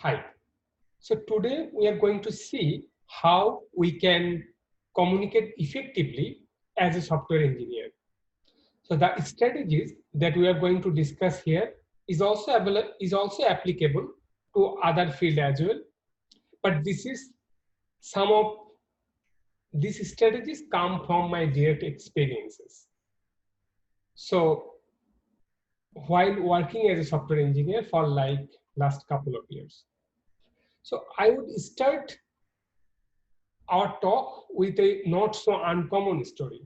Hi. So today we are going to see how we can communicate effectively as a software engineer. So the strategies that we are going to discuss here is also applicable to other field as well. But this is some of these strategies come from my direct experiences. So while working as a software engineer for like last couple of years. So I would start our talk with a not so uncommon story.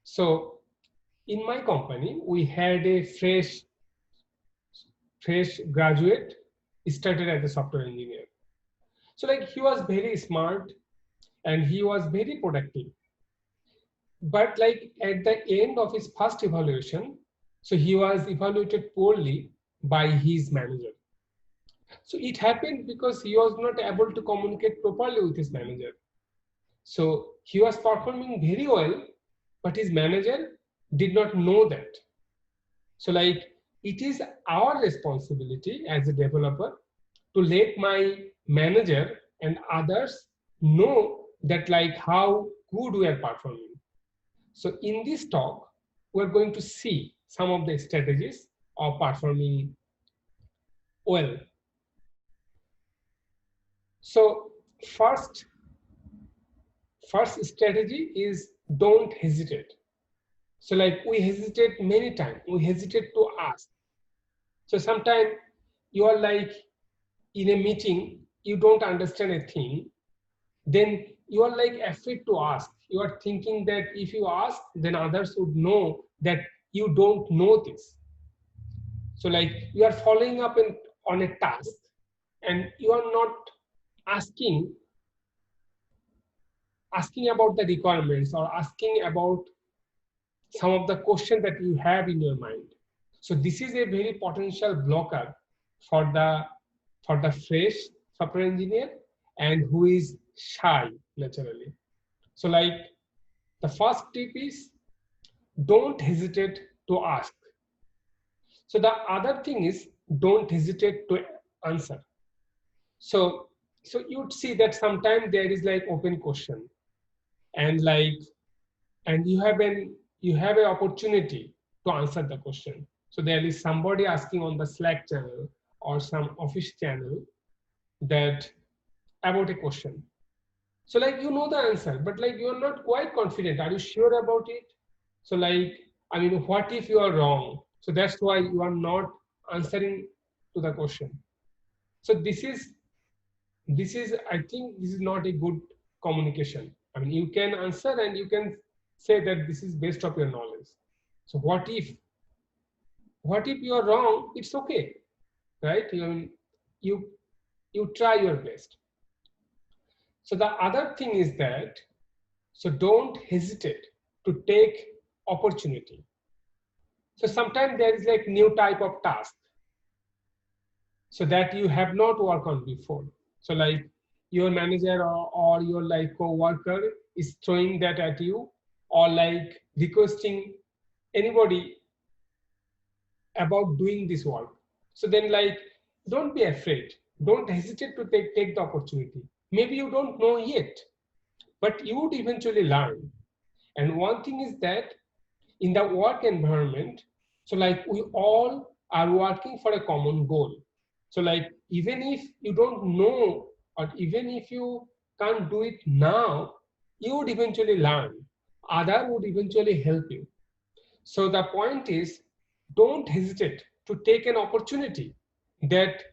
So in my company, we had a fresh graduate started as a software engineer. So like he was very smart and he was very productive. But like at the end of his first evaluation, so he was evaluated poorly by his manager. So it happened because he was not able to communicate properly with his manager. So he was performing very well, but his manager did not know that. So like it is our responsibility as a developer to let my manager and others know that like how good we are performing. So in this talk, we're going to see some of the strategies of performing well. So first, first strategy is don't hesitate. So like we hesitate many times, we hesitate to ask. So sometimes you are like in a meeting, you don't understand a thing, then you are like afraid to ask. You are thinking that if you ask, then others would know that you don't know this. So like you are following up on a task and you are not asking asking about the requirements or asking about some of the questions that you have in your mind. So this is a very potential blocker for the fresh software engineer and who is shy naturally. So like the first tip is don't hesitate to ask. So the other thing is don't hesitate to answer. So so you'd see that sometimes there is like open question and like and you have an opportunity to answer the question. So there is somebody asking on the Slack channel or some office channel that about a question. So like you know the answer, but like you're not quite confident. Are you sure about it? So like, I mean, what if you are wrong? So that's why you are not answering to the question. So this is I think this is not a good communication. I mean, you can answer and you can say that this is based of your knowledge. So what if you are wrong? It's okay, right? You you try your best. So the other thing is that so don't hesitate to take opportunity. So sometimes there is like new type of task so that you have not worked on before. So like your manager or your like co-worker is throwing that at you or like requesting anybody about doing this work. So then like don't be afraid. Don't hesitate to take the opportunity. Maybe you don't know yet, but you would eventually learn. And one thing is that in the work environment, so like we all are working for a common goal. So like even if you don't know or even if you can't do it now, you would eventually learn. Other would eventually help you. So the point is don't hesitate to take an opportunity that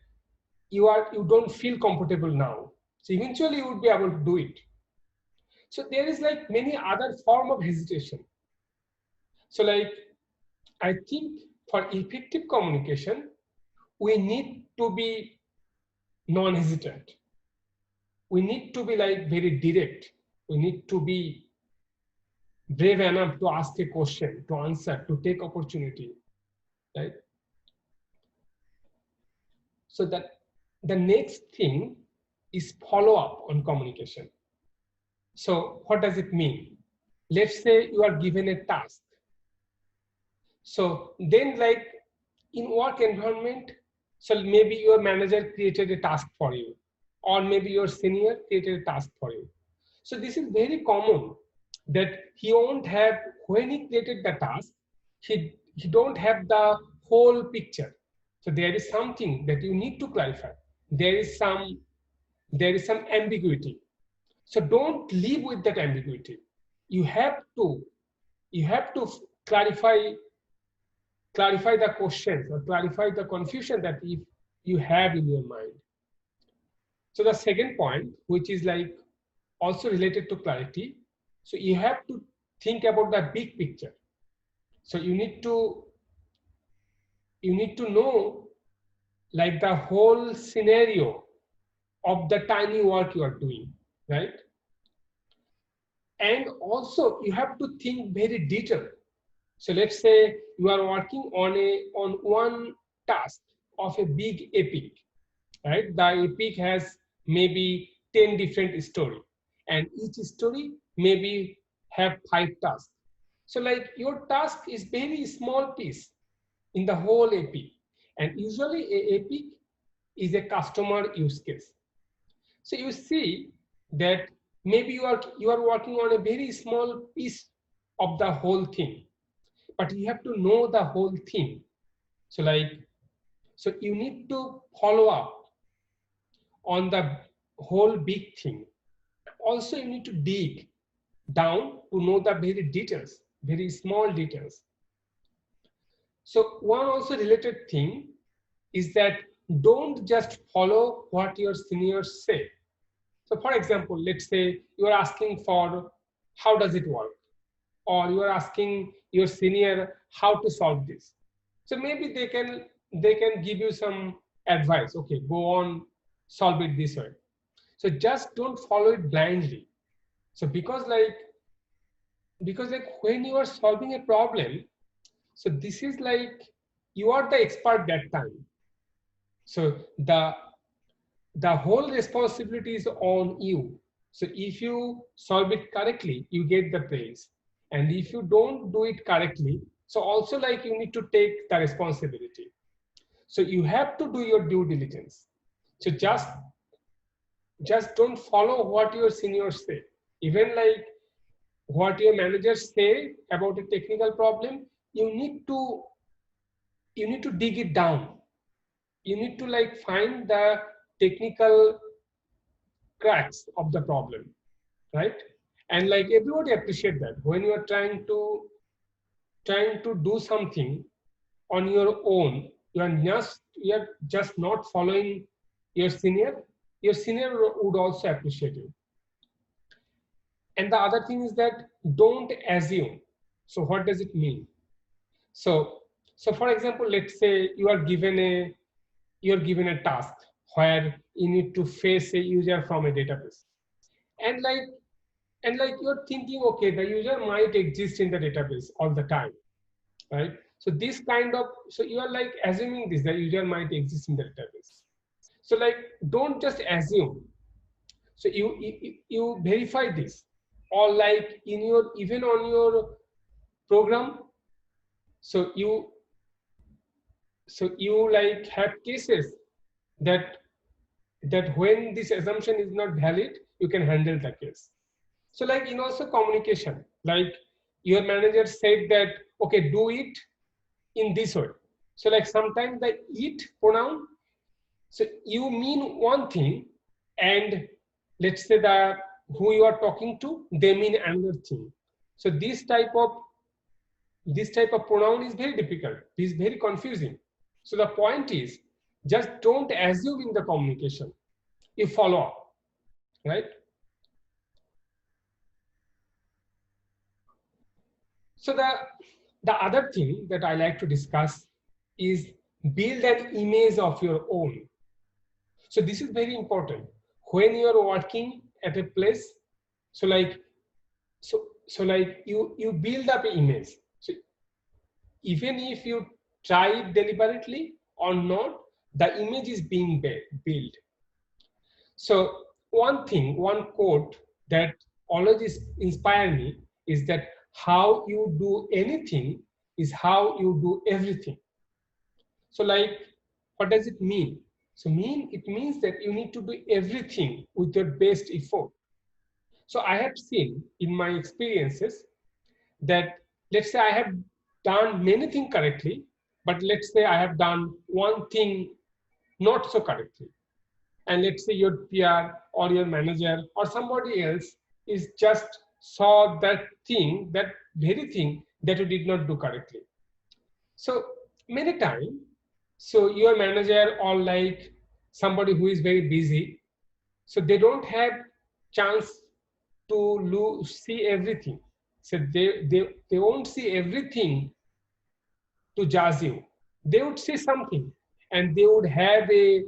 you don't feel comfortable now. So eventually you would be able to do it. So there is like many other form of hesitation. So like I think for effective communication, we need to be non-hesitant. We need to be like very direct. We need to be brave enough to ask a question, to answer, to take opportunity, right? So that the next thing is follow up on communication. So what does it mean? Let's say you are given a task. So then like in work environment, So maybe your manager created a task for you, or maybe your senior created a task for you. So this is very common that he won't have, when he created the task, he don't have the whole picture. So there is something that you need to clarify. There is some ambiguity. So don't live with that ambiguity. You have to clarify the questions or clarify the confusion that if you have in your mind. So the second point, which is like also related to clarity, so you have to think about the big picture. So you need to know like the whole scenario of the tiny work you are doing, right? And also you have to think very detailed. So let's say you are working on one task of a big epic, right? The epic has maybe 10 different stories, and each story maybe have 5 tasks. So like your task is very small piece in the whole epic, and usually a epic is a customer use case. So you see that maybe you are working on a very small piece of the whole thing, but you have to know the whole thing. So you need to follow up on the whole big thing. Also, you need to dig down to know the very details, very small details. So one also related thing is that don't just follow what your seniors say. So for example, let's say you are asking for how does it work, or you are asking your senior how to solve this. So maybe they can give you some advice. Okay, go on, solve it this way. So just don't follow it blindly. So because when you are solving a problem, so this is like you are the expert that time. So the whole responsibility is on you. So if you solve it correctly, you get the praise. And if you don't do it correctly, so also like you need to take the responsibility. So you have to do your due diligence. So just don't follow what your seniors say. Even like what your managers say about a technical problem, you need to dig it down. You need to like find the technical cracks of the problem, right? And like everybody appreciate that when you are trying to do something on your own, you are just not following your senior. Your senior would also appreciate you. And the other thing is that don't assume. So what does it mean? So for example, let's say you are given a task where you need to face a user from a database, and like you're thinking, okay, the user might exist in the database all the time, right? So this kind of, so you are like assuming this, the user might exist in the database. So like don't just assume. So you verify this, or like even on your program. So you like have cases that when this assumption is not valid, you can handle the case. So like in also communication, like your manager said that, okay, do it in this way. So like sometimes the it pronoun, so you mean one thing, and let's say that who you are talking to, they mean another thing. So this type of pronoun is very difficult. It is very confusing. So the point is, just don't assume in the communication. You follow up, right? So the other thing that I like to discuss is build an image of your own. So this is very important when you are working at a place. So like you build up an image. So even if you try it deliberately or not, the image is being built. So one quote that always inspires me is that how you do anything is how you do everything. So like, what does it mean? So it means that you need to do everything with your best effort. So I have seen in my experiences that, let's say I have done many things correctly, but let's say I have done one thing not so correctly. And let's say your peer or your manager or somebody else is just saw that thing, that very thing that you did not do correctly. So many times, so your manager or like somebody who is very busy, so they don't have chance to see everything. So they won't see everything to judge you. They would see something and they would have a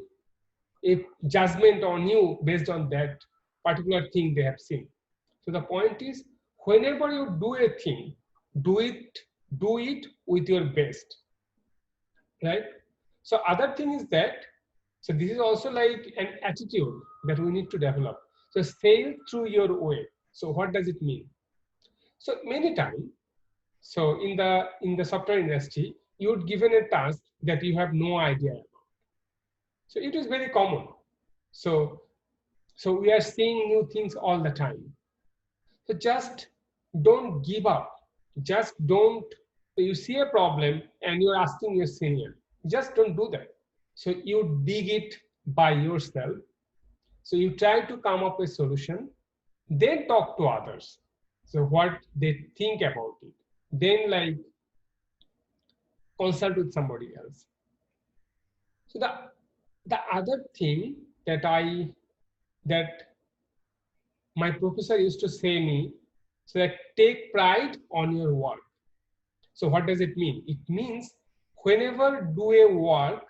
judgment on you based on that particular thing they have seen. So the point is, whenever you do a thing, do it with your best, right? So other thing is that, so this is also like an attitude that we need to develop. So sail through your way. So what does it mean? So many times, so in the software industry, you're given a task that you have no idea about. So it is very common. So we are seeing new things all the time. So just don't give up. Just don't, you see a problem and you're asking your senior. Just don't do that. So you dig it by yourself. So you try to come up with a solution, then talk to others. So what they think about it. Then like consult with somebody else. So the other thing that my professor used to say me, so that take pride on your work. So what does it mean? It means whenever do a work,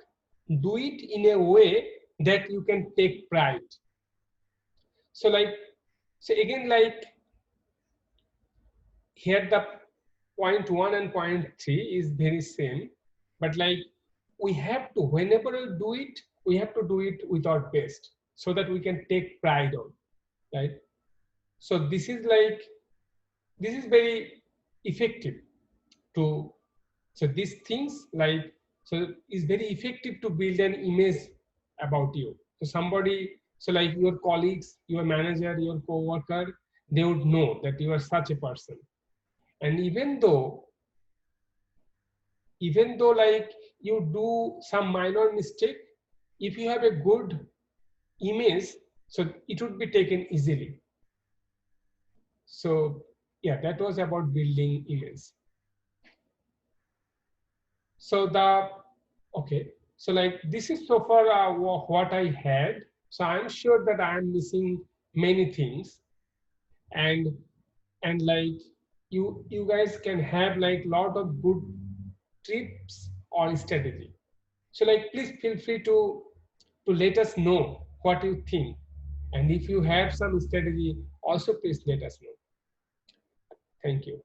do it in a way that you can take pride. So like, so again, like here the point 1 and point 3 is very same, but like we have to, whenever we do it, we have to do it with our best so that we can take pride on, right? So this is like, this is very effective to, so these things like, so is very effective to build an image about you. So somebody, so like your colleagues, your manager, your co-worker, they would know that you are such a person. And even though like you do some minor mistake, if you have a good image, so it would be taken easily. So yeah, that was about building image. So okay, so like this is so far what I had. So I'm sure that I'm missing many things, and like you guys can have like lot of good tips or strategy. So like please feel free to let us know what you think, and if you have some strategy, also please let us know. Thank you.